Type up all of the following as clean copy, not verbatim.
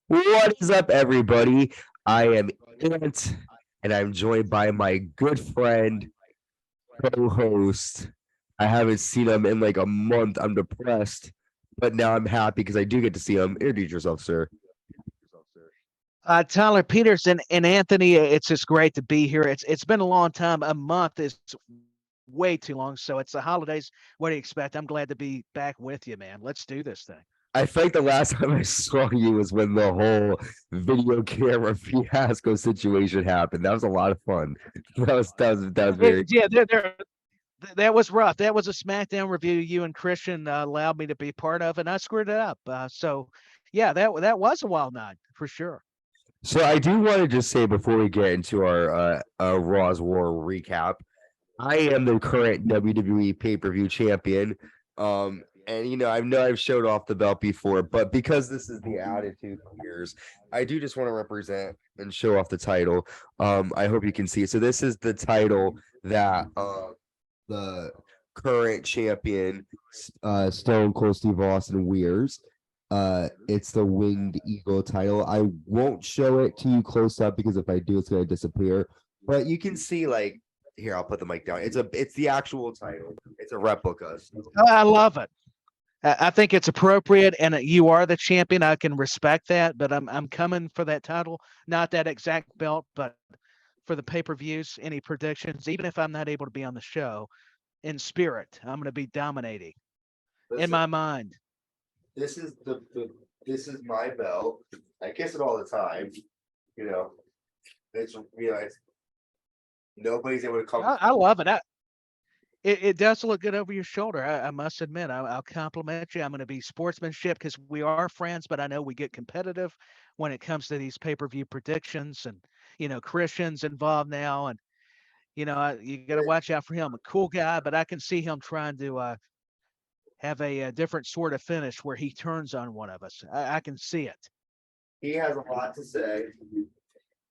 What is up, everybody? I am Ant, and I'm joined by my good friend, co-host. I haven't seen him in like a month. I'm depressed, but now I'm happy because I do get to see him. Introduce yourself, sir. Tyler Peterson and Anthony, it's just great to be here. It's been a long time. A month is way too long. So it's the holidays. What do you expect? I'm glad to be back with you, man. Let's do this thing. I think the last time I saw you was when the whole video camera fiasco situation happened. That was a lot of fun. That was very. Yeah, that was rough. That was a SmackDown review you and Christian allowed me to be part of, and I screwed it up. So yeah, that was a wild night for sure. So I do want to just say before we get into our Raw's War recap, I am the current WWE pay-per-view champion. And I know I've showed off the belt before, but because this is the Attitude Years, I do just want to represent and show off the title. I hope you can see it. So this is the title that the current champion, Stone Cold Steve Austin wears. It's the Winged Eagle title. I won't show it to you close up because if I do, it's gonna disappear. But you can see like here, I'll put the mic down. It's the actual title. It's a replica. I love it. I think it's appropriate, and you are the champion. I can respect that, but I'm coming for that title, not that exact belt, but for the pay-per-views. Any predictions? Even if I'm not able to be on the show, in spirit, I'm going to be dominating in Listen, my mind. this is this is my belt. I kiss it all the time. You know, it's nobody's able to come. I love it. It does look good over your shoulder. I must admit, I'll compliment you. I'm going to be sportsmanship because we are friends, but I know we get competitive when it comes to these pay-per-view predictions, and Christian's involved now, and you got to watch out for him. A cool guy, but I can see him trying to have a different sort of finish where he turns on one of us. I can see it. He has a lot to say.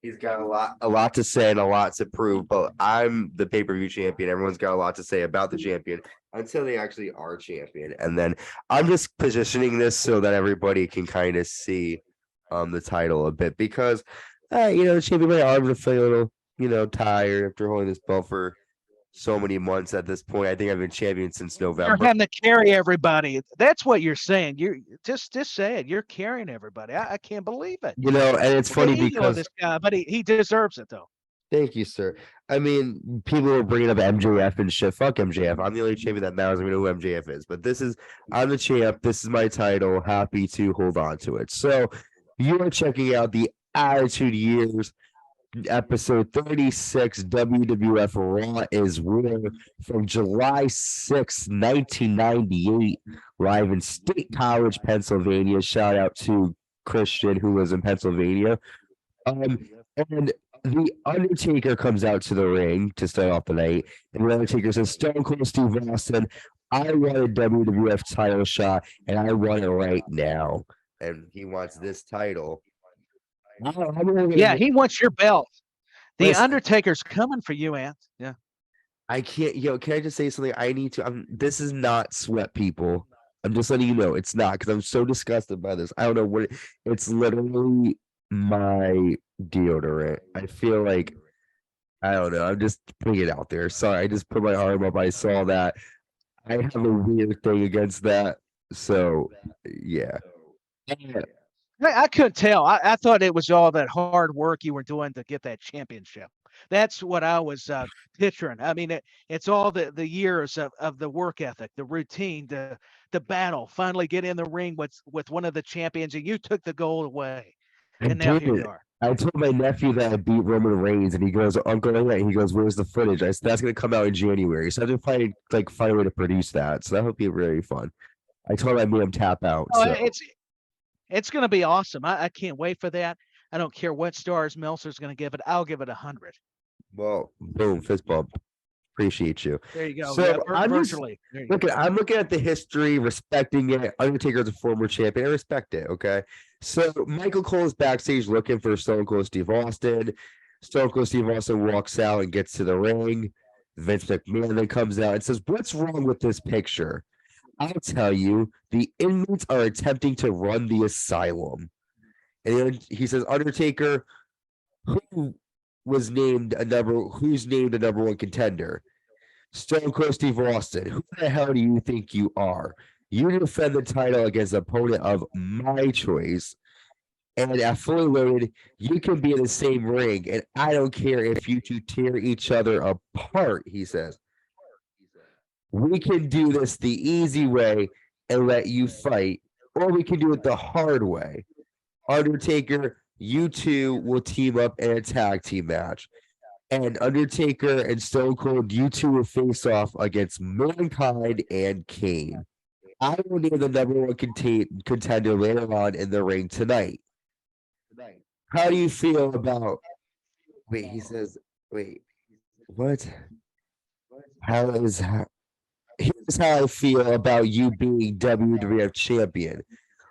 He's got a lot to say and a lot to prove. But I'm the pay-per-view champion. Everyone's got a lot to say about the champion until they actually are champion. And then I'm just positioning this so that everybody can kind of see the title a bit because the champion, my arms are feeling a little, tired after holding this belt for so many months at this point. I think I've been champion since You're November. having to carry everybody. That's what you're saying. You're just say it. You're carrying everybody. I can't believe it. And it's The funny ego of because this guy, but he deserves it though. thank you, sir. I mean, people are bringing up MJF and shit. Fuck MJF. I'm the only champion that matters. I know who MJF is, but I'm the champ. This is my title. Happy to hold on to it. So you are checking out the Attitude Years episode 36 WWF Raw is War from July 6th, 1998, live in State College, Pennsylvania. Shout out to Christian, who was in Pennsylvania. Um, and the Undertaker comes out to the ring to start off the night, and the Undertaker says, "Stone Cold Steve Austin, I want a WWF title shot, and I want it right now." And he wants this title. Yeah, he wants your belt. The Listen, Undertaker's coming for you, Ant. Yeah. I can't, can I just say something? I need to. This is not sweat, people. I'm just letting you know it's not because I'm so disgusted by this. I don't know what it's literally my deodorant. I feel like I don't know. I'm just putting it out there. Sorry, I just put my arm up. I saw that. I have a weird thing against that. So yeah. I couldn't tell. I thought it was all that hard work you were doing to get that championship. That's what I was picturing. I mean, it's all the years of the work ethic, the routine, the battle. Finally, get in the ring with one of the champions, and you took the gold away. I And now here did. you are. I told my nephew that I beat Roman Reigns, and he goes, "Uncle Emmett," he goes, "Where's the footage?" I said, "That's gonna come out in January." So I've been find a way to produce that. So that'll be very fun. I told him I made him tap out. Oh, So it's going to be awesome. I can't wait for that. I don't care what stars Meltzer's going to give it. I'll give it 100. well, boom, fist bump. Appreciate you. There you go. Yeah, So I'm just virtually. There you go. I'm looking at the history, respecting it. Undertaker's a former champion. I respect it. Okay. So Michael Cole is backstage looking for Stone Cold Steve Austin. Stone Cold Steve Austin walks out and gets to the ring. Vince McMahon then comes out and says, "What's wrong with this picture?" "I'll tell you, the inmates are attempting to run the asylum." And then he says, Undertaker, who who's named a number one contender? Stone Cold Steve Austin. Who the hell do you think you are? You defend the title against an opponent of my choice. And at fully loaded, you can be in the same ring, and I don't care if you two tear each other apart, he says. We can do this the easy way and let you fight, or we can do it the hard way. Undertaker, you two will team up in a tag team match. And Undertaker and Stone Cold, you two will face off against Mankind and Kane. I will name the number one contender later on in the ring tonight. How do you feel about? Wait, he says. Wait, what? Here's how I feel about you being WWF champion.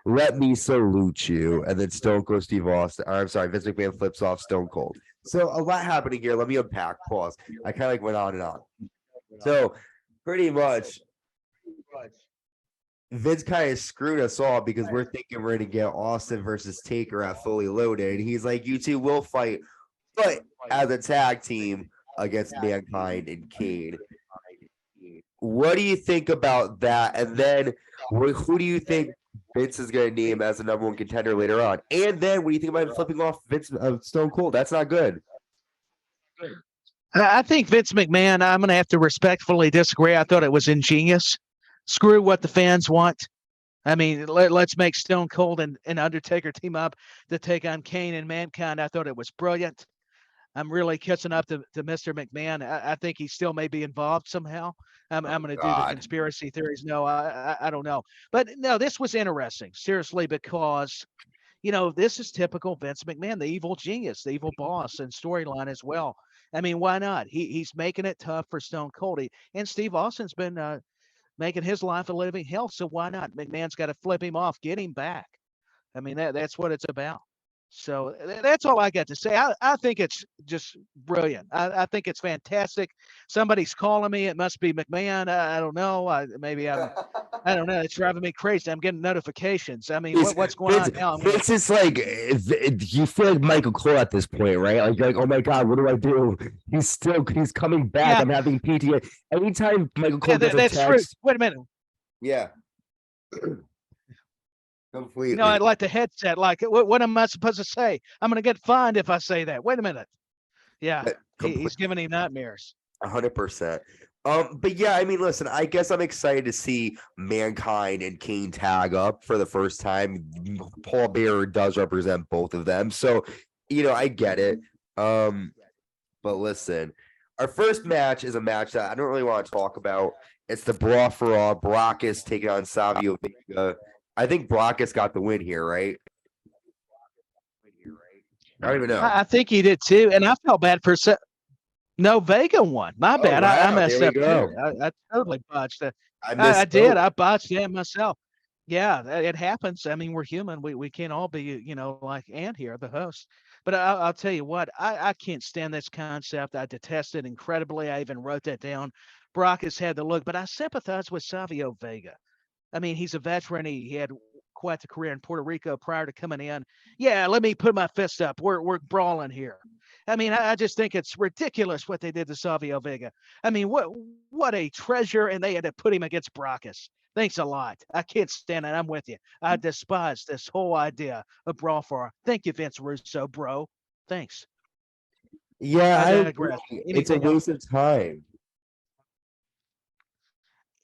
Let me salute you. And then Stone Cold Steve Austin. I'm sorry, Vince McMahon flips off Stone Cold. So a lot happening here. Let me unpack. Pause. I kind of like went on and on. So pretty much, Vince kind of screwed us all because we're thinking we're going to get Austin versus Taker at Fully Loaded. He's like, you two will fight, but as a tag team against Mankind and Kane. What do you think about that? And then who do you think Vince is going to name as the number one contender later on? And then what do you think about him flipping off Vince Stone Cold? That's not good. I think Vince McMahon, I'm going to have to respectfully disagree. I thought it was ingenious. Screw what the fans want. I mean, let's make Stone Cold and Undertaker team up to take on Kane and Mankind. I thought it was brilliant. I'm really kissing up to Mr. McMahon. I think he still may be involved somehow. I'm going to do the conspiracy theories. No, I don't know. But no, this was interesting, seriously, because, this is typical Vince McMahon, the evil genius, the evil boss, and storyline as well. I mean, why not? He's making it tough for Stone Cold. And Steve Austin's been making his life a living hell, so why not? McMahon's got to flip him off, get him back. I mean, that's what it's about. So that's all I got to say. I think it's just brilliant. I think it's fantastic. Somebody's calling me. It must be McMahon. I don't know. I don't know. It's driving me crazy. I'm getting notifications. I mean, what's going on now? It's just like you feel like Michael Cole at this point, right? Like you're like, oh my god, what do I do? He's coming back. Yeah. I'm having PTA. Anytime Michael Cole gets a text, true. Wait a minute. Yeah. Completely. I like the headset. Like, what am I supposed to say? I'm going to get fined if I say that. Wait a minute. Yeah, he's giving him nightmares. 100%. But yeah, I mean, listen, I guess I'm excited to see Mankind and Kane tag up for the first time. Paul Bearer does represent both of them, so I get it. But listen, our first match is a match that I don't really want to talk about. It's the Brawl for All. Brock is taking on Savio Vega. I think Brock's got the win here, right? I don't even know. I think he did too, and I felt bad for. No, Vega won. My bad. Wow. I messed up too. I totally botched it. I did. I botched it myself. Yeah, it happens. I mean, we're human. We can't all be, like Ant here, the host. But I'll tell you what, I can't stand this concept. I detest it incredibly. I even wrote that down. Brock has had the look, but I sympathize with Savio Vega. I mean, he's a veteran. He had quite the career in Puerto Rico prior to coming in. Yeah, let me put my fist up. We're brawling here. I mean, I just think it's ridiculous what they did to Savio Vega. I mean, what a treasure, and they had to put him against Brockus. Thanks a lot. I can't stand it. I'm with you. I despise this whole idea of brawl for. Thank you, Vince Russo, bro. Thanks. Yeah, I agree. It's a waste of time.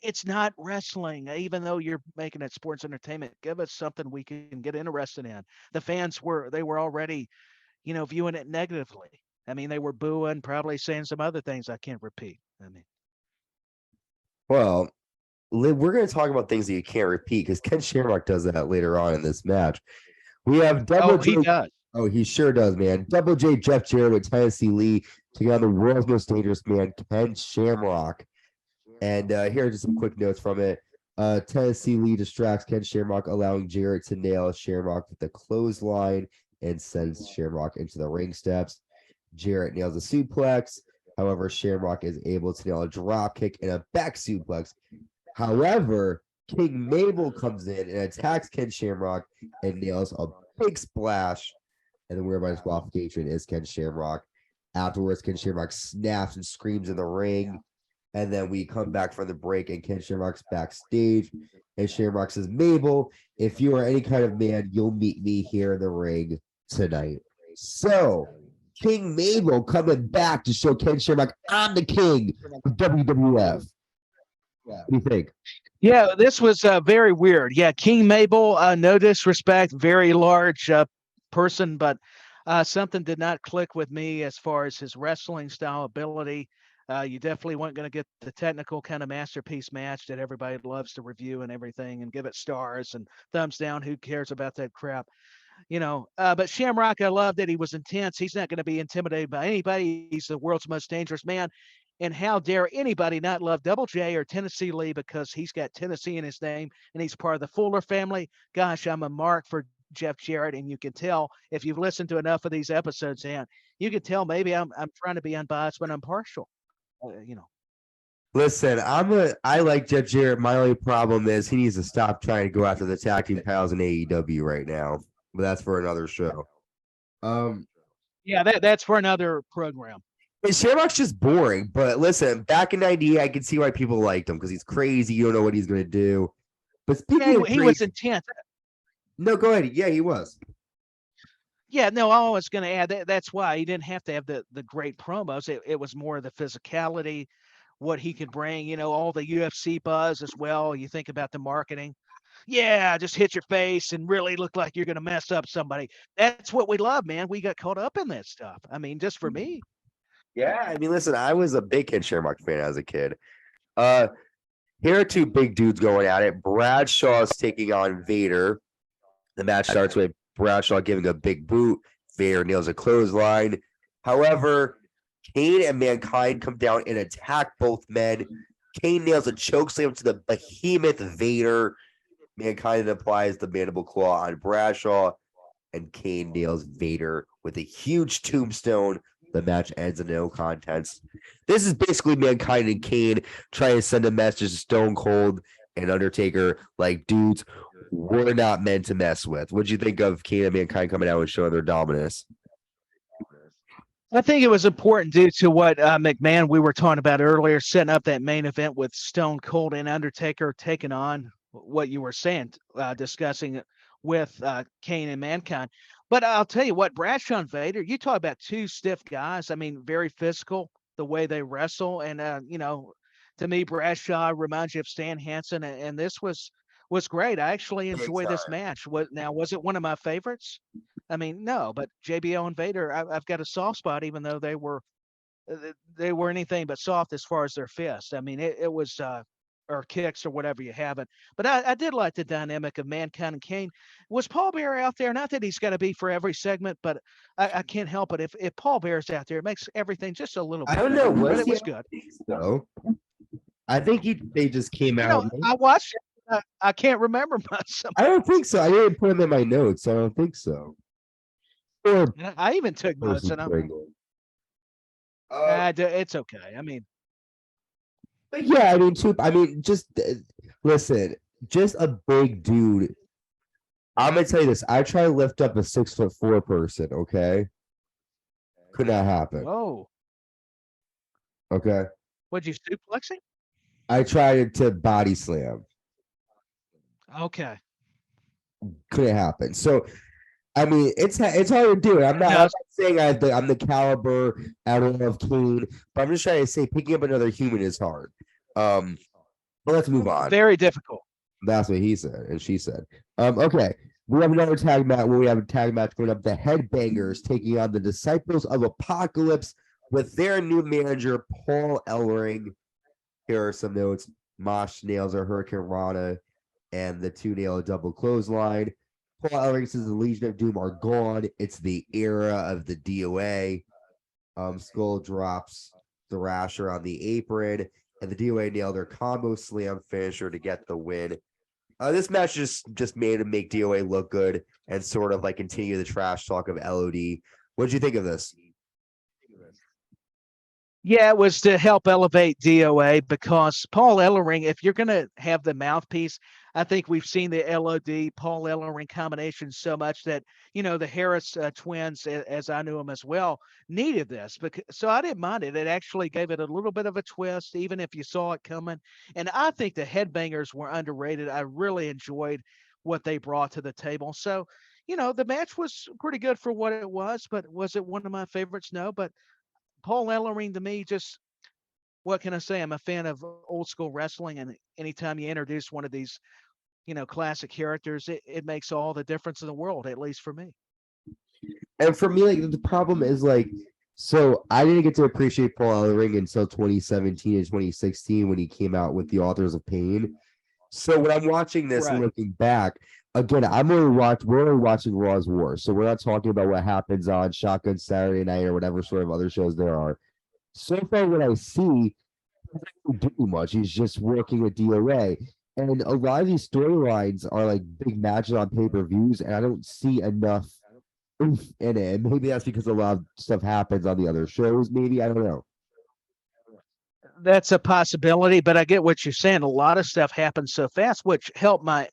It's not wrestling, even though you're making it sports entertainment. Give us something we can get interested in. The fans were already, viewing it negatively. I mean, they were booing, probably saying some other things I can't repeat. I mean, well, we're going to talk about things that you can't repeat because Ken Shamrock does that later on in this match. We have Double J. He does. Oh, he sure does, man. Double J Jeff Jarrett with Tennessee Lee taking on the world's most dangerous man, Ken Shamrock. And here are just some quick notes from it. Tennessee Lee distracts Ken Shamrock, allowing Jarrett to nail Shamrock with the clothesline and sends Shamrock into the ring steps. Jarrett nails a suplex. However, Shamrock is able to nail a drop kick and a back suplex. However, King Mabel comes in and attacks Ken Shamrock and nails a big splash, and then we're by disqualification is Ken Shamrock. Afterwards, Ken Shamrock snaps and screams in the ring. And then we come back from the break, and Ken Shamrock's backstage. And Shamrock says, Mabel, if you are any kind of man, you'll meet me here in the ring tonight. So, King Mabel coming back to show Ken Shamrock, I'm the king of WWF. What do you think? Yeah, this was very weird. Yeah, King Mabel, no disrespect, very large person, but something did not click with me as far as his wrestling style ability. You definitely weren't going to get the technical kind of masterpiece match that everybody loves to review and everything and give it stars and thumbs down. Who cares about that crap? But Shamrock, I love that he was intense. He's not going to be intimidated by anybody. He's the world's most dangerous man. And how dare anybody not love Double J or Tennessee Lee because he's got Tennessee in his name and he's part of the Fuller family. Gosh, I'm a mark for Jeff Jarrett, and you can tell if you've listened to enough of these episodes, and you can tell maybe I'm trying to be unbiased, but I'm partial. Listen, I like Jeff Jarrett. My only problem is he needs to stop trying to go after the tag team titles in AEW right now. But that's for another show. Yeah, that's for another program. And Shamrock's just boring. But listen, back in '98, I can see why people liked him because he's crazy. You don't know what he's gonna do. But speaking of he was intense. No, go ahead. Yeah, he was. Yeah, no, I was going to add that's why he didn't have to have the great promos. It was more of the physicality, what he could bring, all the UFC buzz as well. You think about the marketing. Yeah, just hit your face and really look like you're going to mess up somebody. That's what we love, man. We got caught up in that stuff. I mean, just for me. Yeah, I mean, listen, I was a big Ken Shamrock fan as a kid. Here are two big dudes going at it. Bradshaw's taking on Vader. The match starts with Bradshaw giving a big boot. Vader nails a clothesline. However, Kane and Mankind come down and attack both men. Kane nails a chokeslam to the behemoth Vader. Mankind applies the mandible claw on Bradshaw, and Kane nails Vader with a huge tombstone. The match ends in no contest. This is basically Mankind and Kane trying to send a message to Stone Cold and Undertaker, like, dudes, we're not meant to mess with. What'd you think of Kane and Mankind coming out and showing their dominance? I think it was important due to what McMahon we were talking about earlier, setting up that main event with Stone Cold and Undertaker taking on what you were saying, discussing with Kane and Mankind. But I'll tell you what, Bradshaw and Vader, you talk about two stiff guys. I mean, very physical, the way they wrestle. And, to me, Bradshaw reminds you of Stan Hansen. And this was great. I actually enjoyed this match. Was it one of my favorites? I mean, no, but JBL and Vader, I've got a soft spot, even though they were anything but soft as far as their fists. I mean, it was or kicks or whatever you have it. But I did like the dynamic of Mankind and Kane. Was Paul Bearer out there? Not that he's got to be for every segment, but I can't help it. If Paul Bear's out there, it makes everything just a little bit. I don't know. But it was good. So I think they just came out. I watched it. I can't remember much. I don't think so. I didn't put them in my notes. So I don't think so. Or I even took notes, and it's okay. I mean, but yeah, I mean, just listen, just a big dude. I'm gonna tell you this. I try to lift up a 6'4" person. Okay, could not happen. Whoa. Okay. What'd you suplexing? I tried to body slam. Okay. Couldn't happen. So, I mean, it's hard to do it. I'm not saying I'm the caliber of Kane, but I'm just trying to say picking up another human is hard. But let's move on. Very difficult. That's what he said and she said. Okay. We have another tag match where we have a tag match going up. The Headbangers taking on the Disciples of Apocalypse with their new manager, Paul Ellering. Here are some notes. Mosh nails a Hurricane Rana, and the two nail a double clothesline. Paul Ellering says the Legion of Doom are gone. It's the era of the DOA. Skull drops Thrasher on the apron, and the DOA nail their combo slam finisher to get the win. This match just made to make DOA look good and sort of like continue the trash talk of LOD. What did you think of this? Yeah, it was to help elevate DOA because Paul Ellering, if you're going to have the mouthpiece, I think we've seen the LOD Paul Ellering combination so much that the Harris twins, as I knew them as well, needed this. So I didn't mind it. It actually gave it a little bit of a twist, even if you saw it coming. And I think the Headbangers were underrated. I really enjoyed what they brought to the table. So, the match was pretty good for what it was, but was it one of my favorites? No, but Paul Ellering to me, just what can I say? I'm a fan of old school wrestling, and anytime you introduce one of these, classic characters, it makes all the difference in the world, at least for me. And for me, like the problem is like, so I didn't get to appreciate Paul Ellering until 2017 and 2016 when he came out with the Authors of Pain. So when I'm watching this and Right. looking back, again, we're only watching Raw's War. So we're not talking about what happens on Shotgun Saturday Night or whatever sort of other shows there are. So far, what I see, he doesn't do much. He's just working with DOA. And a lot of these storylines are like big matches on pay-per-views, and I don't see enough oomph in it. And maybe that's because a lot of stuff happens on the other shows. Maybe I don't know. That's a possibility, but I get what you're saying. A lot of stuff happens so fast, which helped my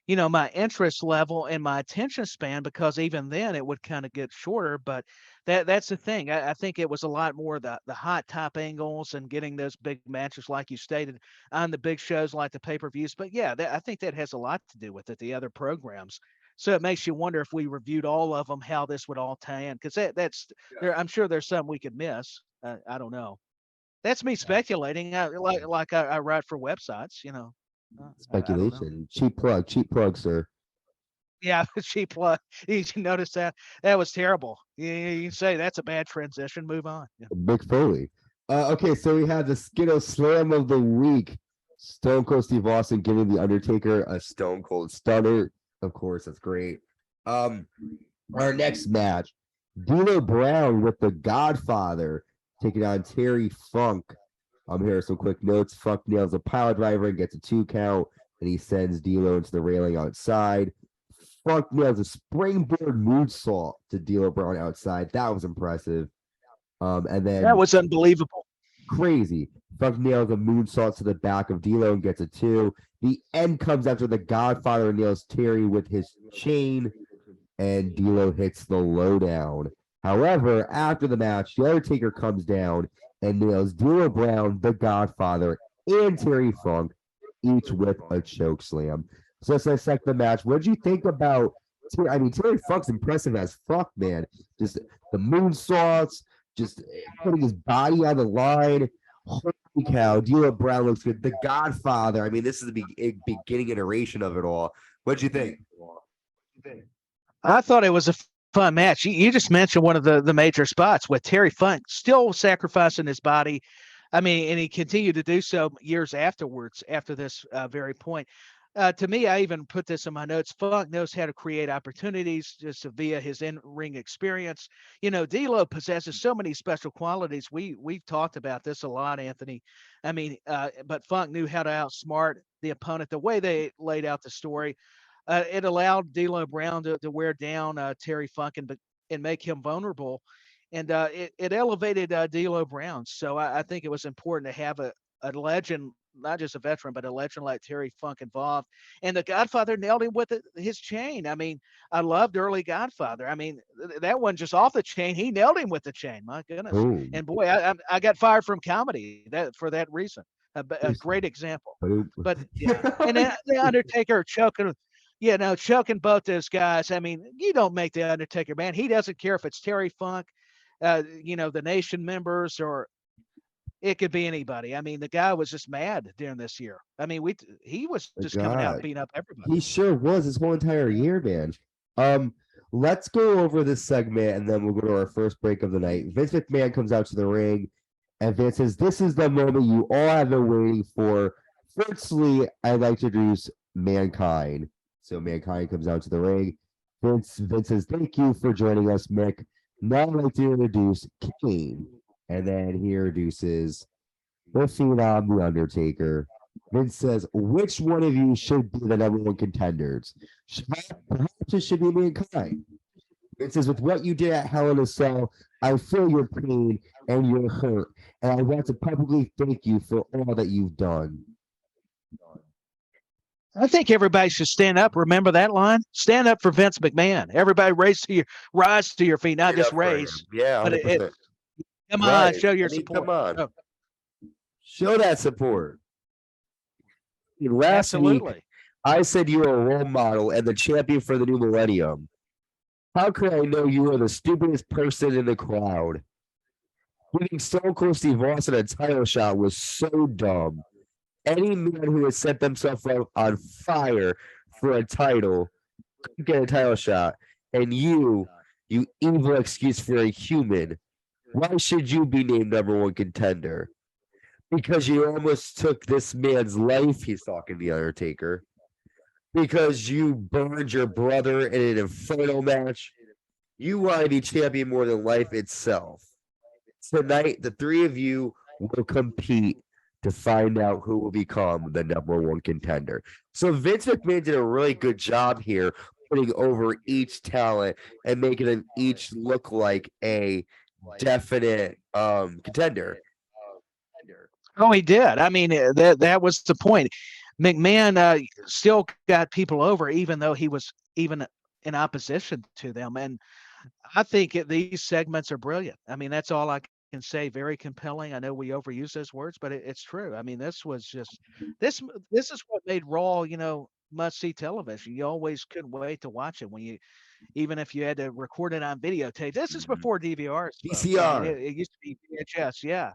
interest level and my attention span, because even then it would kind of get shorter. But that's the thing. I think it was a lot more the hot top angles and getting those big matches, like you stated, on the big shows like the pay-per-views. But yeah, I think that has a lot to do with it, the other programs. So it makes you wonder, if we reviewed all of them, how this would all tie in, because that's there. I'm sure there's some we could miss. I don't know. That's me speculating. I write for websites. I don't know. Speculation, cheap plug, sir. Yeah, cheap plug. You notice that? That was terrible. You say that's a bad transition. Move on. Yeah. Mick Foley. Okay, so we have the Skittle Slam of the week. Stone Cold Steve Austin giving the Undertaker a Stone Cold Stunner. Of course, that's great. Our next match, D'Lo Brown with the Godfather taking on Terry Funk. Here are some quick notes. Funk nails a pile driver and gets a 2 count, and he sends D'Lo into the railing outside. Funk nails a springboard moonsault to D'Lo Brown outside. That was impressive. And then That was unbelievable. crazy. Funk nails a moonsault to the back of D'Lo and gets a 2. The end comes after the Godfather nails Terry with his chain, and D'Lo hits the lowdown. However, after the match, the Undertaker comes down and nails D'Lo Brown, the Godfather, and Terry Funk, each with a choke slam. So let's dissect the match. What did you think about? Terry Funk's impressive as fuck, man. Just the moonsaults, just putting his body on the line. Holy cow, D'Lo Brown looks good. The Godfather. I mean, this is the beginning iteration of it all. What'd you think? I thought it was a fun match. You just mentioned one of the major spots with Terry Funk still sacrificing his body. I mean, and he continued to do so years afterwards, after this very point. To me, I even put this in my notes. Funk knows how to create opportunities just via his in-ring experience. D'Lo possesses so many special qualities. We've talked about this a lot, Anthony. I mean, but Funk knew how to outsmart the opponent. The way they laid out the story, it allowed D'Lo Brown to wear down Terry Funk and make him vulnerable, and it elevated D'Lo Brown. So I think it was important to have a legend, not just a veteran, but a legend like Terry Funk involved. And the Godfather nailed him with his chain. I mean, I loved early Godfather. I mean, that one just off the chain. He nailed him with the chain. My goodness. Boom. And boy, I got fired from comedy for that reason. A great example. Boom. But yeah, and then the Undertaker choking. Choking both those guys. I mean, you don't make the Undertaker, man. He doesn't care if it's Terry Funk, the Nation members, or it could be anybody. I mean, the guy was just mad during this year. I mean, he was just coming out and beating up everybody. He sure was this whole entire year, man. Let's go over this segment and then we'll go to our first break of the night. Vince McMahon comes out to the ring and Vince says, "This is the moment you all have been waiting for. Firstly, I'd like to introduce Mankind." So Mankind comes out to the ring. Vince says, "Thank you for joining us, Mick. Now I'd like to introduce Kane." And then he introduces the Phenom, the Undertaker. Vince says, "Which one of you should be the number one contenders? Perhaps it should be Mankind." Vince says, "With what you did at Hell in a Cell, I feel your pain and your hurt, and I want to publicly thank you for all that you've done." I think everybody should stand up. Remember that line? Stand up for Vince McMahon. Everybody rise to your feet, not Straight just up for raise, him. Yeah, but it 100%. come on, Right. show I your mean, come support. on. Oh, Show that support. Last week, absolutely. I said you were a role model and the champion for the new millennium. How could I know you were the stupidest person in the crowd? Giving Stone Cold Steve Austin a title shot was so dumb. Any man who has set themselves up on fire for a title could get a title shot. And you evil excuse for a human, why should you be named number one contender? Because you almost took this man's life, he's talking to The Undertaker. Because you burned your brother in an inferno match. You want to be champion more than life itself. Tonight, the three of you will compete to find out who will become the number one contender. So Vince McMahon did a really good job here putting over each talent and making them each look like a definite contender. Oh, he did. I mean, that was the point. McMahon still got people over, even though he was even in opposition to them. And I think these segments are brilliant. I mean, that's all I can say. Very compelling. I know we overuse those words, but it's true. I mean, this was just this. This is what made Raw, must see television. You always couldn't wait to watch it when you, even if you had to record it on videotape. This is before DVRs, folks. I mean, DCR. it used to be VHS. Yeah,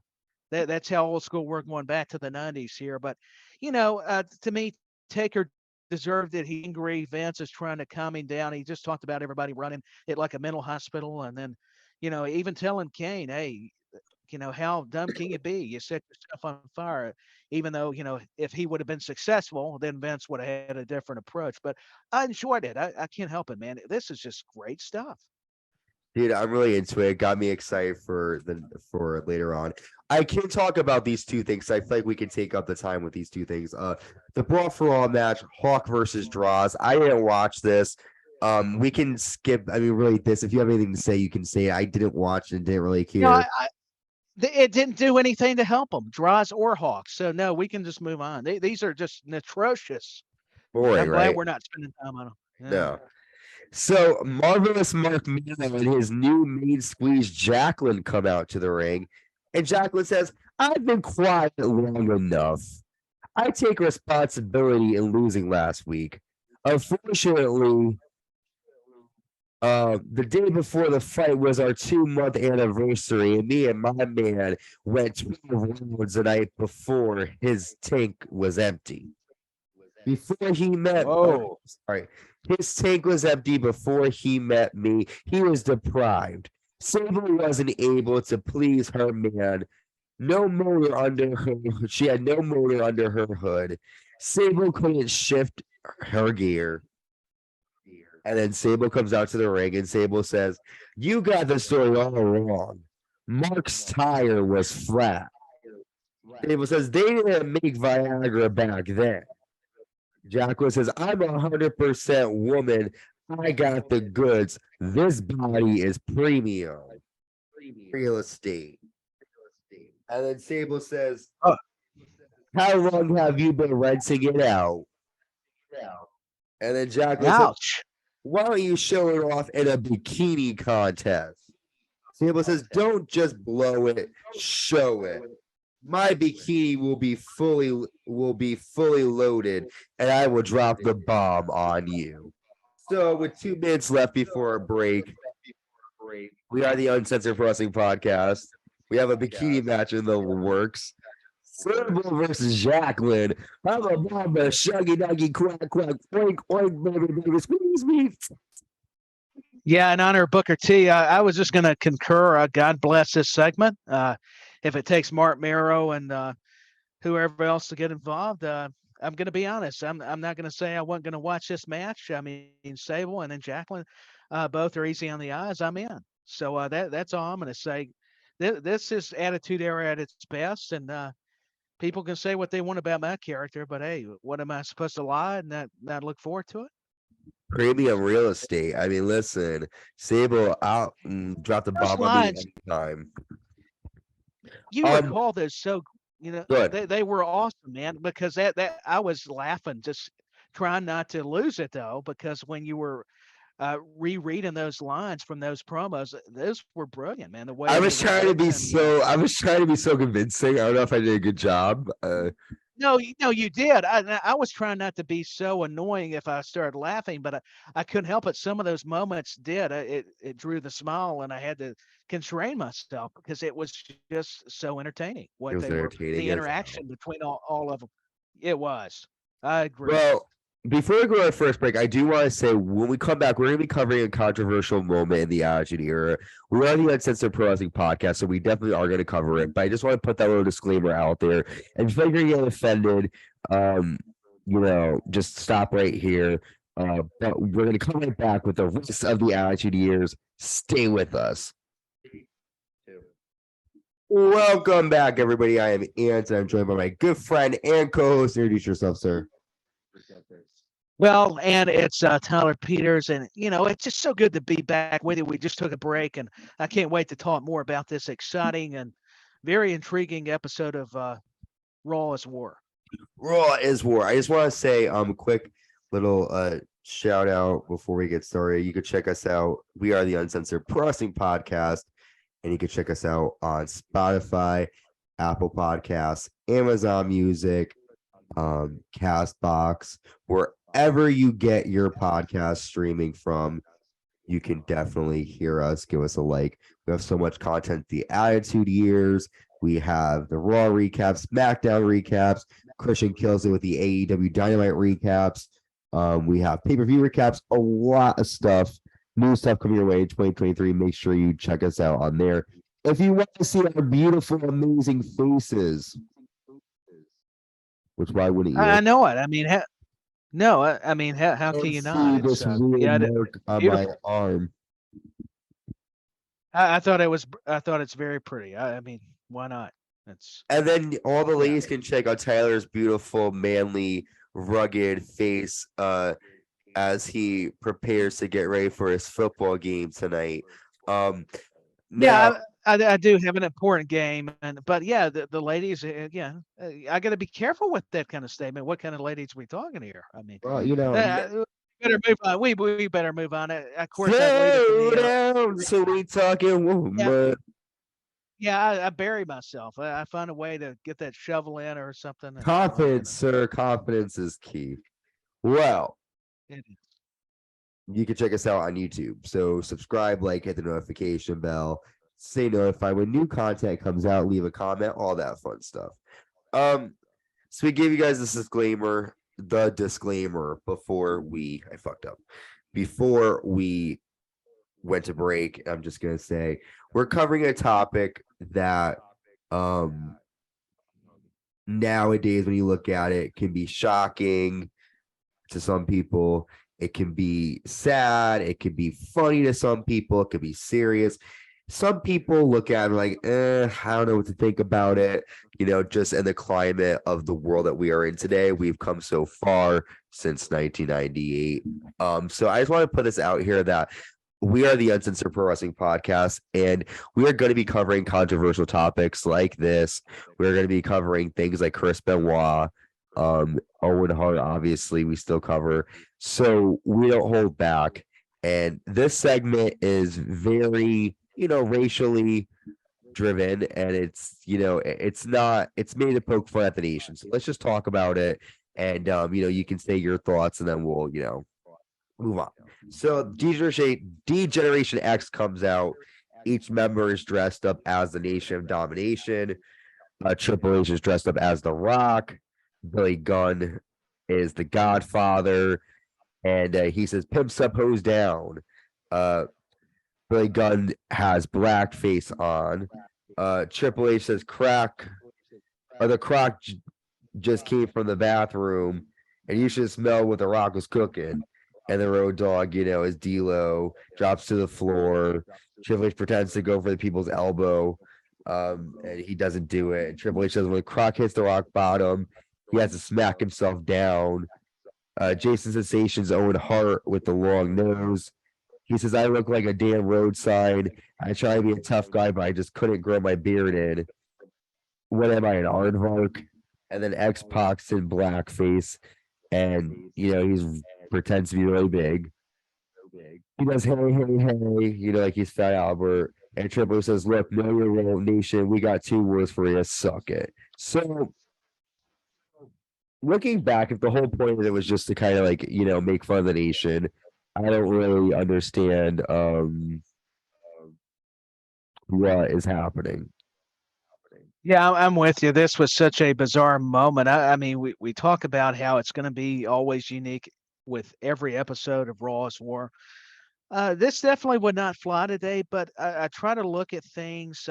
that's how old school we're going back to the 90s here. But to me, Taker deserved it. He angry. Vince is trying to calm him down. He just talked about everybody running it like a mental hospital, and then even telling Kane, hey, how dumb can you be? You set yourself on fire. Even though, if he would have been successful, then Vince would have had a different approach. But I enjoyed it. I can't help it, man. This is just great stuff. Dude, I'm really into it. Got me excited for later on. I can talk about these two things. I feel like we can take up the time with these two things. The Brawl for All match, Hawk versus Draws. I didn't watch this. We can skip. I mean, really, this. If you have anything to say, you can say it. I didn't watch and didn't really No, care. it didn't do anything to help them, Draws or Hawks. So no, we can just move on. These are just atrocious. Boring, I'm glad right? we're not spending time on them. Yeah. No. So Marvelous Mark Miller and his new maid squeeze Jacqueline come out to the ring, and Jacqueline says, "I've been quiet long enough. I take responsibility in losing last week. Unfortunately, the day before the fight was our 2-month anniversary, and me and my man went 12 rounds the night before his tank was empty. Before he met, Whoa. sorry, his tank was empty before he met me. He was deprived. Sable wasn't able to please her man. No motor under her. She had no motor under her hood. Sable couldn't shift her gear. And then Sable comes out to the ring and Sable says, "You got the story all wrong. Mark's tire was flat." Sable says, "They didn't make Viagra back then." Jacqueline says, "I'm 100% woman. I got the goods. This body is premium real estate." And then Sable says, Oh, "How long have you been renting it out?" And then Jacqueline says, ouch. "Why don't you show it off in a bikini contest?" Sable says, "Don't just blow it, show it. My bikini will be fully loaded, and I will drop the bomb on you." So, with 2 minutes left before our break, we are the Uncensored Wrestling Podcast. We have a bikini match in the works. Sable versus Jacqueline. I'm a mama, shuggy duggy, quack quack, oink oink, baby baby, squeeze me. Yeah, in honor of Booker T, I was just going to concur. God bless this segment. If it takes Mark Mero and whoever else to get involved, I'm going to be honest. I'm not going to say I wasn't going to watch this match. I mean, Sable and then Jacqueline, both are easy on the eyes. I'm in. So that's all I'm going to say. This is Attitude Era at its best, and people can say what they want about my character, but hey, what am I supposed to lie and not look forward to it? Premium real estate. I mean, listen, Sable out and drop the Those bomb on me lines, anytime. you Um, recall those so good. they were awesome, man, because that I was laughing just trying not to lose it though, because when you were rereading those lines from those promos, those were brilliant, man. The way I they was were trying to be mixing. so I was trying to be so convincing. I don't know if I did a good job. No, no, you did. I was trying not to be so annoying if I started laughing, but I couldn't help it. Some of those moments did. It drew the smile, and I had to constrain myself because it was just so entertaining. It What was they were, entertaining the as hell. interaction between all of them. It was. I agree. Well, before we go to our first break, I do want to say when we come back, we're going to be covering a controversial moment in the Attitude Era. We are the Uncensored Pro Wrestling podcast, so we definitely are going to cover it. But I just want to put that little disclaimer out there. And if you're getting offended, just stop right here. But we're going to come right back with the rest of the Attitude Years. Stay with us. Welcome back, everybody. I am Ant, and I'm joined by my good friend and co-host. Introduce yourself, sir. Well, and it's Tyler Peters, and it's just so good to be back with you. We just took a break, and I can't wait to talk more about this exciting and very intriguing episode of Raw is War. Raw is War. I just want to say a quick little shout out before we get started. You can check us out. We are the Uncensored Pro Wrestling Podcast, and you can check us out on Spotify, Apple Podcasts, Amazon Music, Castbox, wherever you get your podcast streaming from. You can definitely hear us. Give us a like. We have so much content. The Attitude Years. We have the Raw recaps, SmackDown recaps. Christian kills it with the AEW Dynamite recaps. We have pay-per-view recaps. A lot of stuff. New stuff coming your way in 2023. Make sure you check us out on there. If you want to see our beautiful, amazing faces, which why wouldn't you? I know it. I mean, no, I mean, how can you not? See this weird mark on my arm. I thought it's very pretty. I mean, why not? And then all the ladies can check out Tyler's beautiful, manly, rugged face as he prepares to get ready for his football game tonight. Yeah, I do have an important game, but yeah, the ladies again. I got to be careful with that kind of statement. What kind of ladies we talking here? I mean, well, better move on. We better move on. Of course, slow down, so we talking woman. Yeah, I bury myself. I find a way to get that shovel in or something. Confidence, sir. Confidence is key. Well, you can check us out on YouTube. So subscribe, like, hit the notification bell, stay notified when new content comes out, leave a comment, all that fun stuff. So we gave you guys this disclaimer, before we went to break. I'm just gonna say we're covering a topic that nowadays when you look at it can be shocking to some people. It can be sad, it can be funny to some people, it could be serious. Some people look at it like, I don't know what to think about it. Just in the climate of the world that we are in today, we've come so far since 1998. So I just want to put this out here that we are the Uncensored Pro Wrestling Podcast, and we are going to be covering controversial topics like this. We're going to be covering things like Chris Benoit, Owen Hart, obviously, we still cover. So we don't hold back. And this segment is very, racially driven, and it's made to poke fun at the nation. So let's just talk about it. And, you can say your thoughts, and then we'll, move on. So D-Generation X comes out. Each member is dressed up as the Nation of Domination. Triple H is dressed up as The Rock. Billy Gunn is the Godfather. And he says, "Pimps up, hose down." Billy Gunn has blackface on. Triple H says, the crock just came from the bathroom, and you should smell what The Rock was cooking. And the Road Dogg, is D-Lo, drops to the floor. Triple H pretends to go for the people's elbow, and he doesn't do it. And Triple H says, when Croc hits the rock bottom, he has to smack himself down. Jason Sensation's Owen Hart with the long nose. He says, I look like a damn road sign. I try to be a tough guy, but I just couldn't grow my beard in. What am I, an aardvark? And then X-Pac's in blackface. and he's pretends to be really big. He does hey hey hey, like he's Fat Albert. And Triple H says, "Look, know your role, nation. We got two words for you. Suck it." So looking back, if the whole point of it was just to kind of like make fun of the nation, I don't really understand what is happening. Yeah, I'm with you. This was such a bizarre moment. I mean, we talk about how it's going to be always unique with every episode of Raw's War. This definitely would not fly today, but I try to look at things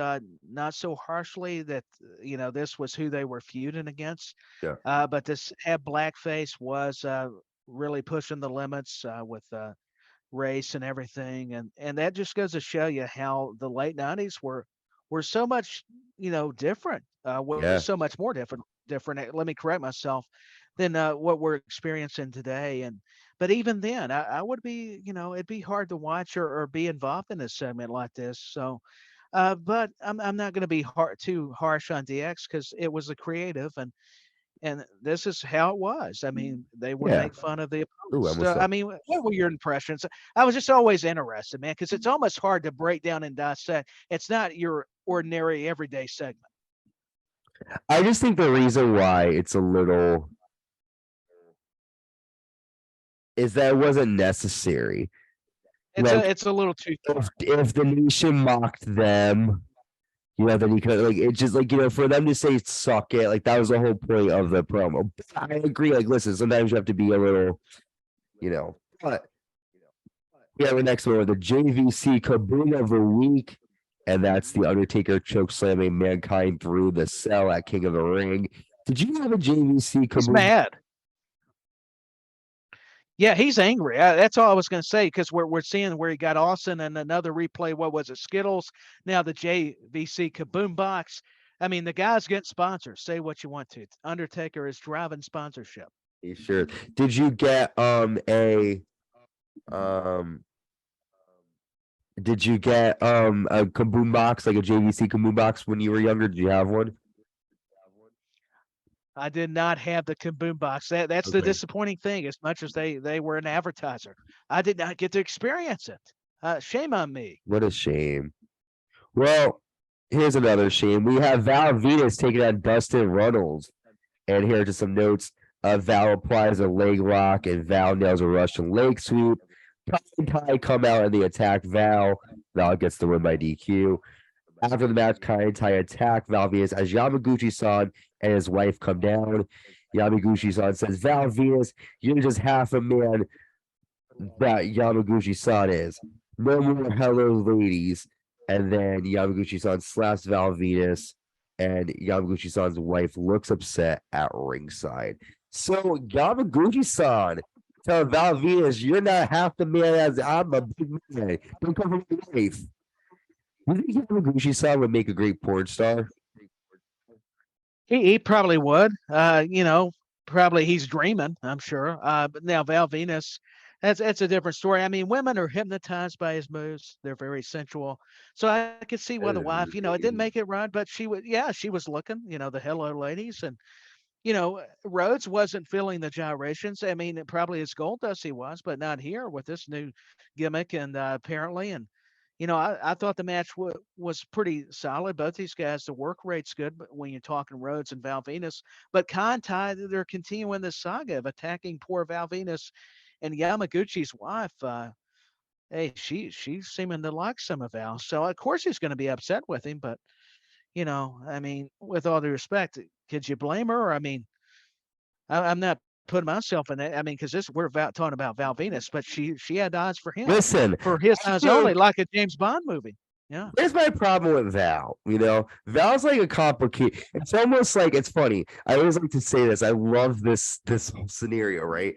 not so harshly that this was who they were feuding against. Yeah. But this have blackface was really pushing the limits with race and everything, and that just goes to show you how the late '90s were so much different, Yeah. was so much more different. Let me correct myself than what we're experiencing today. And but even then, I would be it'd be hard to watch or be involved in a segment like this. So. But I'm not going to be too harsh on DX because it was a creative, and this is how it was. I mean, they would Yeah. make fun of the Ooh, I opponents. almost I mean, what were your impressions? I was just always interested, man, because it's almost hard to break down and dissect. It's not your ordinary everyday segment. I just think the reason why it's a little is that it wasn't necessary. Like It's a little too far. if the nation mocked them, then he could like it just like for them to say suck it, like that was the whole point of the promo. I agree. Like, listen, sometimes you have to be a little, but yeah, the next one, the JVC Kaboom of the week, and that's the Undertaker choke slamming Mankind through the cell at King of the Ring. Did you have a JVC He's Kaboom? mad. Yeah, he's angry. That's all I was going to say because we're seeing where he got Austin and another replay. What was it? Skittles. Now the JVC Kaboom box. I mean, the guy's getting sponsors. Say what you want to. Undertaker is driving sponsorship. Sure. Did you get a um a Kaboom box, like a JVC Kaboom box when you were younger? Did you have one? I did not have the Kaboom box. That's the Okay. disappointing thing. As much as they were an advertiser, I did not get to experience it. Shame on me. What a shame. Well, here's another shame. We have Val Venus taking on Dustin Runnels. And here are just some notes. Val applies a leg lock and Val nails a Russian leg sweep. Kai and Tai come out and they attack Val. Val gets the win by DQ. After the match, Kai and Tai attack Val Venus as Yamaguchi-san and his wife come down. Yamaguchi-san says, Val Venus, you're just half a man that Yamaguchi-san is. No more hello, ladies. And then Yamaguchi-san slaps Val Venus, and Yamaguchi-san's wife looks upset at ringside. So Yamaguchi-san tell Val Venus, you're not half the man as I'm a big man. Don't come from my wife. You think Yamaguchi-san would make a great porn star? He probably would. Probably he's dreaming. I'm sure. But now Val Venus, that's a different story. I mean, women are hypnotized by his moves. They're very sensual. So I could see why the wife, it didn't make it right, but she was looking. The hello ladies, and Rhodes wasn't feeling the gyrations. I mean, probably as Goldust he was, but not here with this new gimmick. And apparently, and I thought the match was pretty solid. Both these guys, the work rate's good when you're talking Rhodes and Val Venus. But Kai, they're continuing the saga of attacking poor Val Venus, and Yamaguchi's wife. Hey, she's seeming to like some of Val, so of course he's going to be upset with him. But I mean, with all due respect, could you blame her? I mean, I'm not putting myself in that. I mean, because we're talking about Val Venus, but she had eyes for him, Listen, for his eyes only, like a James Bond movie. Yeah. Here's my problem with Val. Val's like a complicated. It's almost like it's funny. I always like to say this. I love this whole scenario, right?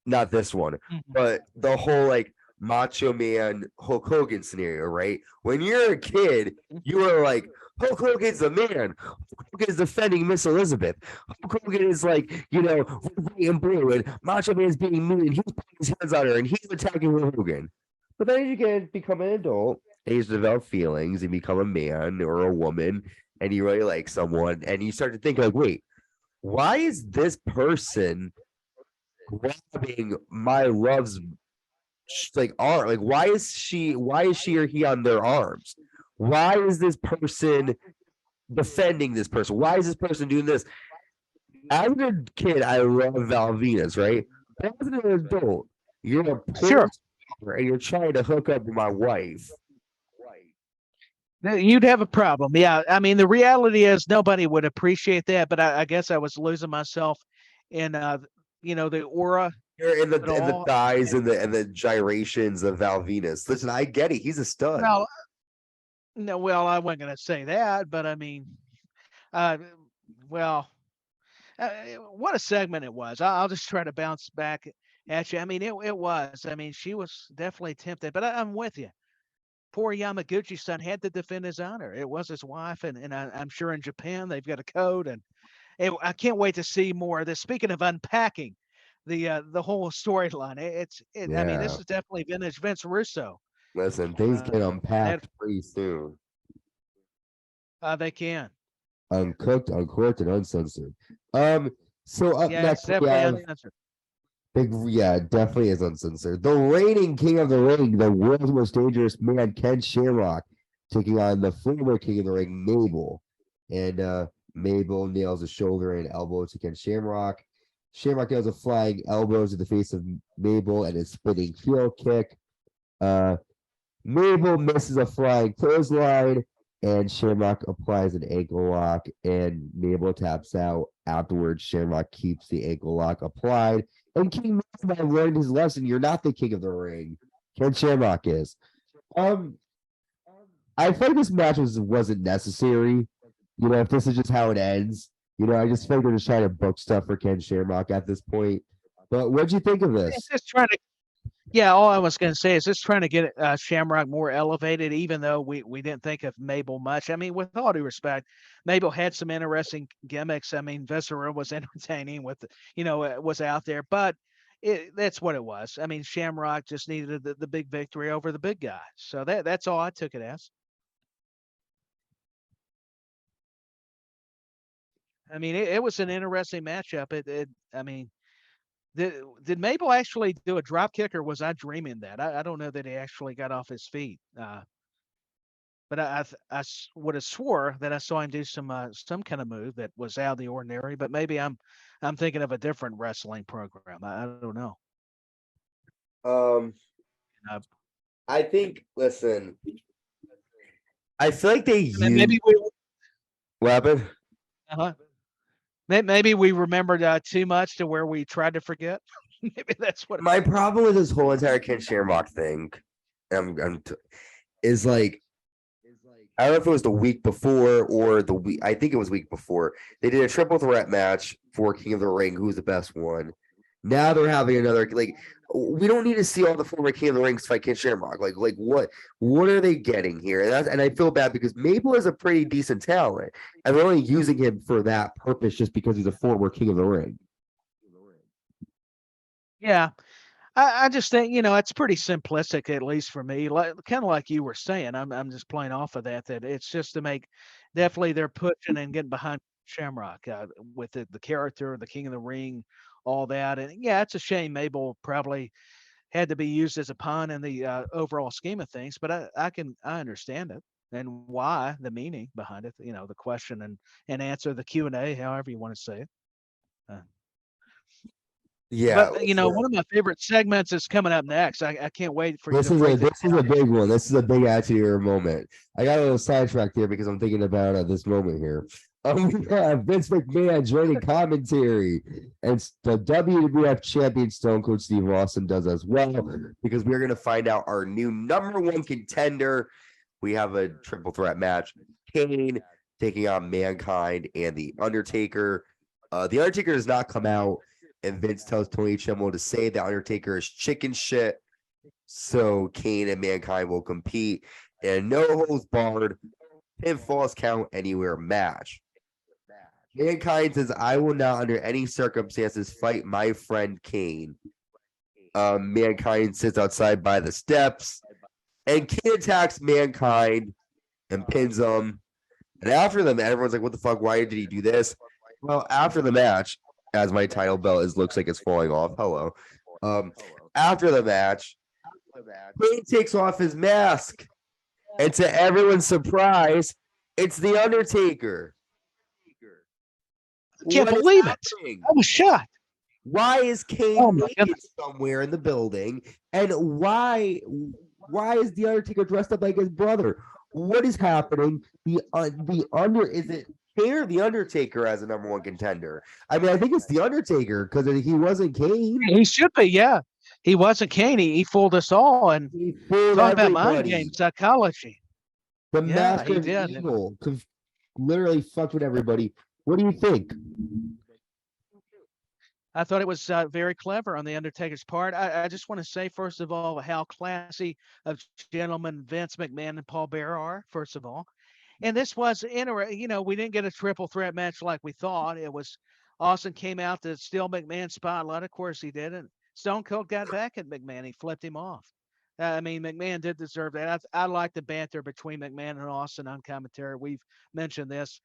Not this one, but the whole like Macho Man Hulk Hogan scenario, right? When you're a kid, you are like Hulk Hogan's the man. Hulk Hogan is defending Miss Elizabeth. Hulk Hogan is like red and blue, and Macho Man's being mean, and he's putting his hands on her, and he's attacking Hulk Hogan. But then you can become an adult. And you develop feelings and become a man or a woman, and you really like someone, and you start to think like, wait, why is this person grabbing my love's like arm. Like, why is she or he on their arms? Why is this person defending this person? Why is this person doing this? As a kid, I love Valvinas, right? But as an adult, you're a porn Sure. star and you're trying to hook up with my wife. You'd have a problem. Yeah. I mean, the reality is nobody would appreciate that, but I guess I was losing myself in, the aura You're in at the all. thighs and the gyrations of Valvinas. Listen, I get it. He's a stud. Well, no, well, I wasn't going to say that, but I mean, uh, well, what a segment it was. I'll just try to bounce back at you. I mean, it was. I mean, she was definitely tempted, but I'm with you. Poor Yamaguchi-san had to defend his honor. It was his wife, and I'm sure in Japan they've got a code, and I can't wait to see more of this. Speaking of unpacking the whole storyline, I mean, this Yeah. is definitely vintage Vince Russo. Listen, things get That unpacked pretty soon. they can. Uncooked, uncorked, and uncensored. So up Yeah, it's next we definitely have uncensored. yeah, definitely is uncensored. The reigning king of the ring, the world's most dangerous man, Ken Shamrock, taking on the former king of the ring, Mabel. And Mabel nails a shoulder and elbow to Ken Shamrock. Shamrock nails a flying elbow to the face of Mabel and a spinning heel kick. Uh, Mabel misses a flying clothesline, and Shamrock applies an ankle lock, and Mabel taps out. Afterwards, Shamrock keeps the ankle lock applied. And King Mabel learned his lesson. You're not the king of the ring. Ken Shamrock is. Um, I think this match wasn't necessary. You know, if this is just how it ends, I just think they're just trying to book stuff for Ken Shamrock at this point. But what'd you think of It's this? just trying to. Yeah, all I was going to say is just trying to get Shamrock more elevated, even though we didn't think of Mabel much. I mean, with all due respect, Mabel had some interesting gimmicks. I mean, Viscera was entertaining was out there, but that's what it was. I mean, Shamrock just needed the big victory over the big guy. So that's all I took it as. I mean, it was an interesting matchup. I mean, did Mabel actually do a drop kick, or was I dreaming that? I don't know that he actually got off his feet. But would have swore that I saw him do some kind of move that was out of the ordinary. But maybe I'm thinking of a different wrestling program. I don't know. Um, Uh, I think. Listen, I feel like they use maybe we what happened. uh maybe we remembered too much to where we tried to forget. Maybe that's what. My problem with this whole entire Ken Shamrock thing, is like I don't know if it was the week before or the week. I think it was week before. They did a triple threat match for King of the Ring. Who's the best one? Now they're having another like. We don't need to see all the former King of the Rings fight Ken Shamrock. Like what are they getting here? And I feel bad because Mabel is a pretty decent talent, and they're only using him for that purpose just because he's a former King of the Ring. Yeah, I just think it's pretty simplistic, at least for me. Like kind of like you were saying, I'm just playing off of that it's just to make definitely they're pushing and getting behind Shamrock with the character, the King of the Ring, all that, and yeah, it's a shame Mabel probably had to be used as a pawn in the overall scheme of things, but I understand it and why the meaning behind it, the question and answer, the Q&A, however you want to say it. Yeah, But one of my favorite segments is coming up next. I can't wait for you this to is break this this is down. a big one. This is a big attitude moment. I got a little sidetracked here because I'm thinking about this moment here. We have Vince McMahon joining commentary, and the WWF champion Stone Cold Steve Austin does as well because we're going to find out our new number one contender. We have a triple threat match: Kane taking on Mankind and the Undertaker. The Undertaker does not come out, and Vince tells Tony Chimel to say the Undertaker is chicken shit. So Kane and Mankind will compete in a no holds barred pinfalls count anywhere match. Mankind says, I will not under any circumstances fight my friend Kane. Mankind sits outside by the steps, and Kane attacks Mankind and pins him. And after them, everyone's like, what the fuck? Why did he do this? Well, after the match, as my title belt looks like it's falling off. Hello. Um, After the match, Kane takes off his mask, and to everyone's surprise, it's the Undertaker. I can't What is believe it. happening? I was shocked. Why is Kane Oh my naked goodness. somewhere in the building? And why is the Undertaker dressed up like his brother? What is happening? The is it Kane or the Undertaker as a number one contender? I mean, I think it's the Undertaker because he wasn't Kane. He should be, yeah. He wasn't Kane. He fooled us all. And He fooled talk about mind everybody. game psychology. The Yeah, Master he of did. Evil literally fucked with everybody. What do you think? I thought it was very clever on the Undertaker's part. I just want to say, first of all, how classy of gentlemen Vince McMahon and Paul Bearer are, first of all. And this was interesting. You know, we didn't get a triple threat match like we thought. It was Austin came out to steal McMahon's spotlight. Of course he did. And Stone Cold got back at McMahon. He flipped him off. I mean, McMahon did deserve that. I like the banter between McMahon and Austin on commentary. We've mentioned this.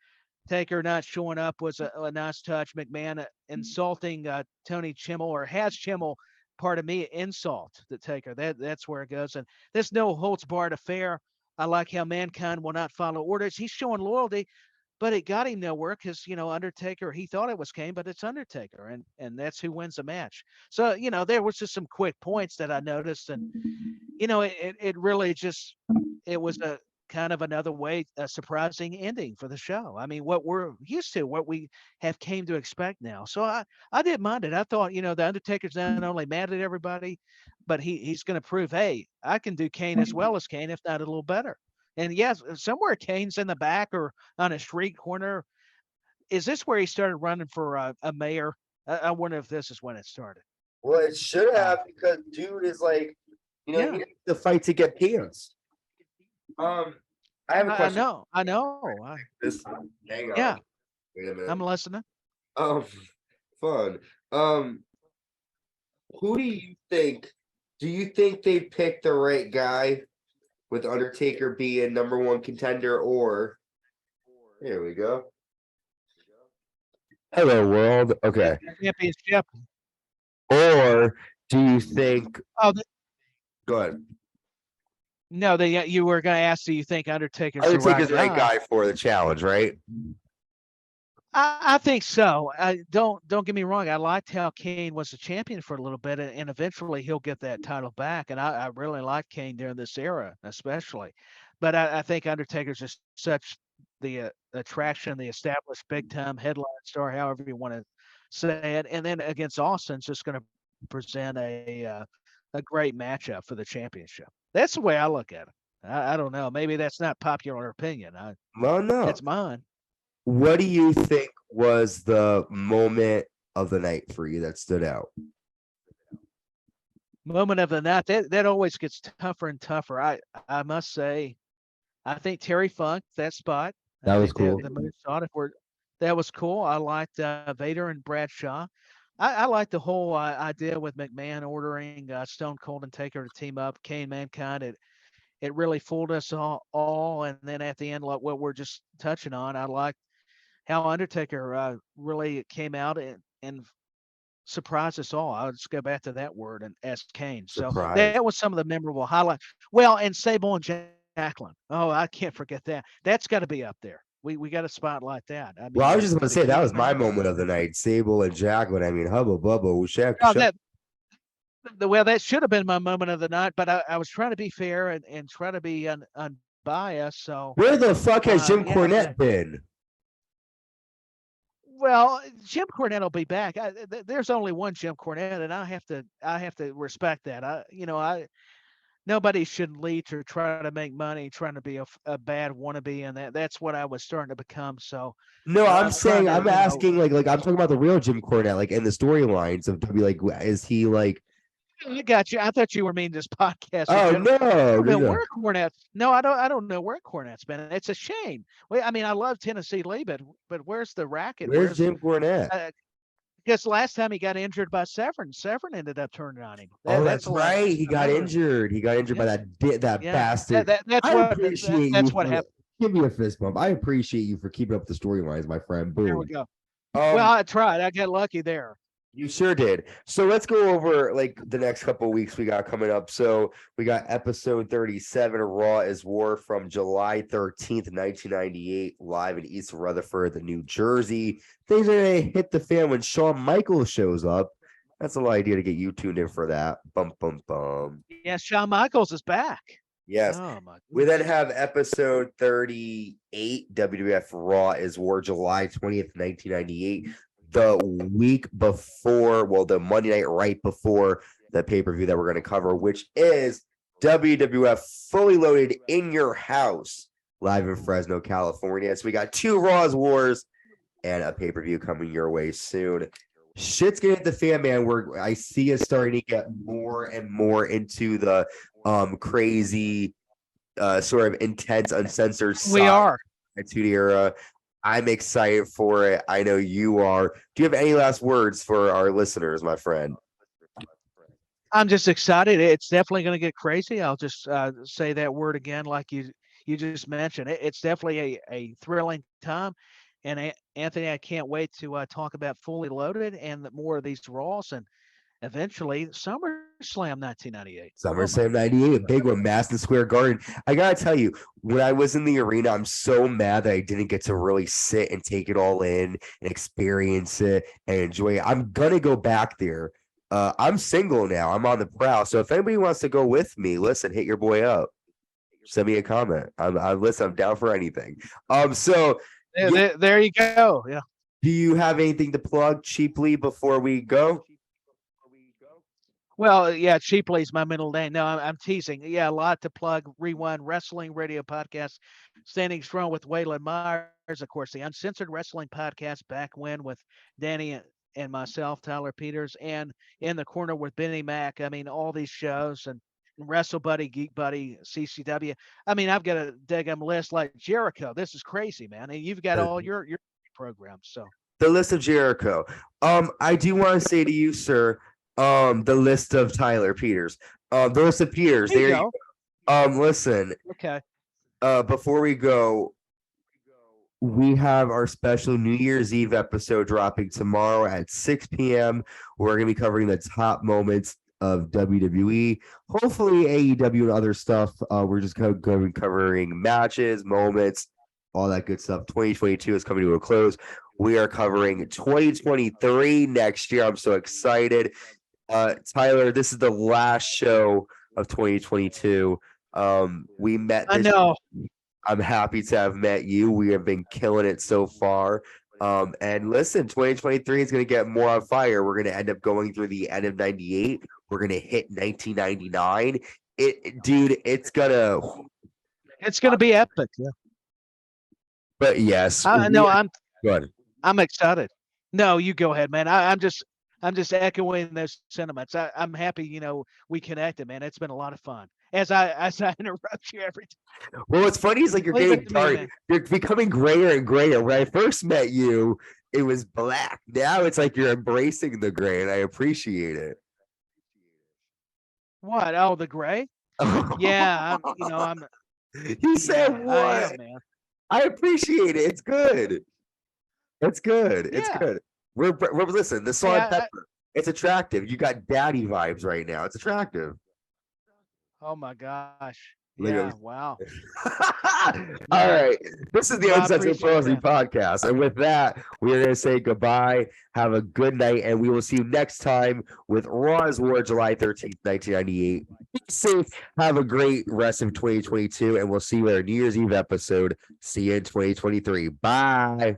Taker not showing up was a nice touch. McMahon insulting Tony Chimmel, or has Chimmel, pardon me, insult the Taker. That's where it goes. And this no holds barred affair. I like how Mankind will not follow orders. He's showing loyalty, but it got him nowhere because, you know, Undertaker, he thought it was Kane, but it's Undertaker, and that's who wins the match. So, you know, there was just some quick points that I noticed, and, you know, it really just, it was a kind of another way, a surprising ending for the show. I mean, what we're used to, what we have came to expect now. So I didn't mind it. I thought, you know, the Undertaker's not only mad at everybody, but he's going to prove, hey, I can do Kane as well as Kane, if not a little better. And yes, somewhere Kane's in the back or on a street corner. Is this where he started running for a mayor? I wonder if this is when it started. Well, it should have, because dude is like, you know, Yeah. he needs to fight to get pants. I have a question. I know. Hang on. Yeah. Wait a minute. I'm listening. Fun. Who do you think? Do you think they picked the right guy with Undertaker being number one contender, or here we go. Hello, world. Okay. Championship. Or do you think? Oh, Go ahead. No, you were going to ask, do you think Undertaker's Undertaker's the right guy for the challenge, right? I think so. Don't get me wrong. I liked how Kane was the champion for a little bit, and eventually he'll get that title back. And I really liked Kane during this era, especially. But I think Undertaker's just such the attraction, the established big time headline star, however you want to say it. And then against Austin's just going to present a great matchup for the championship. That's the way I look at it. I don't know. Maybe that's not popular opinion. Well, no, it's mine. What do you think was the moment of the night for you that stood out? Moment of the night, that always gets tougher and tougher. I must say, I think Terry Funk, that spot. That was cool. The moonsault, that was cool. I liked Vader and Bradshaw. I like the whole idea with McMahon ordering Stone Cold and Taker to team up, Kane, Mankind. It really fooled us all. And then at the end, like what we're just touching on, I liked how Undertaker really came out and surprised us all. I'll just go back to that word and ask Kane. So that was some of the memorable highlights. Well, and Sable and Jacqueline. Oh, I can't forget that. That's got to be up there. We got to spotlight that. I mean, well, I was just going to say that was my moment of the night. Sable and Jacqueline. I mean, hubba bubba, well, that should have been my moment of the night, but I was trying to be fair and try to be unbiased. So where the fuck has Jim Cornette been? Well, Jim Cornette will be back. There's only one Jim Cornette, and I have to respect that. Nobody should lead to try to make money, trying to be a bad wannabe, and that's what I was starting to become. So no, I'm saying I'm asking like I'm talking about the real Jim Cornette, like in the storylines of W. Like, is he like? I got you. I thought you were meaning this podcast. Oh no, where Cornette? No, I don't know where Cornette's been. It's a shame. I mean, I love Tennessee Lee, but where's the racket? Where's Jim Cornette? Because last time he got injured by Severn. Severn ended up turning on him. That's right. He got injured. He got injured by that bastard. That's what happened. Give me a fist bump. I appreciate you for keeping up the storylines, my friend. Boom. There we go. Well, I tried. I got lucky there. You sure did. So let's go over like the next couple of weeks we got coming up. So we got episode 37 of Raw is War from July 13th, 1998, live in East Rutherford, New Jersey. Things are gonna hit the fan when Shawn Michaels shows up. That's a little idea to get you tuned in for that. Bum bum bum. Yeah, Shawn Michaels is back. Yes. Oh my We then goodness. have episode 38, WWF Raw is War, July 20th, 1998. The week before, well, the Monday night right before the pay-per-view that we're going to cover, which is WWF Fully Loaded in Your House, live in Fresno, California. So we got 2 Raw's Wars and a pay-per-view coming your way soon. Shit's gonna hit the fan, man. Where I see us starting to get more and more into the crazy sort of intense uncensored We side are. of the Attitude Era. I'm excited for it. I know you are. Do you have any last words for our listeners, my friend? I'm just excited. It's definitely going to get crazy. I'll just say that word again, like you just mentioned. It's definitely a thrilling time. And Anthony, I can't wait to talk about Fully Loaded and more of these Raws and eventually SummerSlam 1998. SummerSlam 98, a big one, Madison Square Garden. I gotta tell you, when I was in the arena, I'm so mad that I didn't get to really sit and take it all in and experience it and enjoy it. I'm gonna go back there. I'm single now. I'm on the prowl. So if anybody wants to go with me, listen, hit your boy up. Send me a comment. I'm down for anything. So There you go. Yeah. do you have anything to plug cheaply before we go? Well, yeah, Cheaply is my middle name. No, I'm teasing. Yeah, a lot to plug. Rewind Wrestling Radio Podcast, Standing Strong with Waylon Myers, of course, the Uncensored Wrestling Podcast, Back When with Danny and myself, Tyler Peters, and In the Corner with Benny Mack. I mean, all these shows and Wrestle Buddy, Geek Buddy, CCW. I mean, I've got a daggum list like Jericho. This is crazy, man. And you've got all your programs. So The list of Jericho. I do want to say to you, sir, the list of Tyler Peters. The list of Peters. there you There go. you listen, Okay. before we go, we have our special New Year's Eve episode dropping tomorrow at 6 p.m. We're going to be covering the top moments of WWE, hopefully AEW and other stuff. We're just going to be covering matches, moments, all that good stuff. 2022 is coming to a close. We are covering 2023 next year. I'm so excited. Tyler, this is the last show of 2022. We met I this know. I'm happy to have met you. We have been killing it so far. And listen, 2023 is going to get more on fire. We're going to end up going through the end of 98. We're going to hit 1999. Dude, it's gonna be epic. Yeah. but yes, I know. I'm good. I'm excited. No, you go ahead, man. I'm just echoing those sentiments. I'm happy, we connected, man. It's been a lot of fun. As I interrupt you every time. Well, what's funny is like you're Leave getting it to me, dark. man. You're becoming grayer and grayer. When I first met you, it was black. Now it's like you're embracing the gray, and I appreciate it. What? Oh, the gray? Yeah, I'm You said yeah, what? I am, man. I appreciate it. It's good. It's good. It's Yeah. good. We're listen. The Hey, salt and pepper. It's attractive. You got daddy vibes right now. It's attractive. oh my gosh. Look at Yeah, him. wow. All right. This is the Well, I Uncensored Pro appreciate Wrestling Podcast. And with that, we are going to say goodbye. Have a good night. And we will see you next time with Raw's War, July 13th, 1998. Be safe. Have a great rest of 2022. And we'll see you at our New Year's Eve episode. See you in 2023. Bye.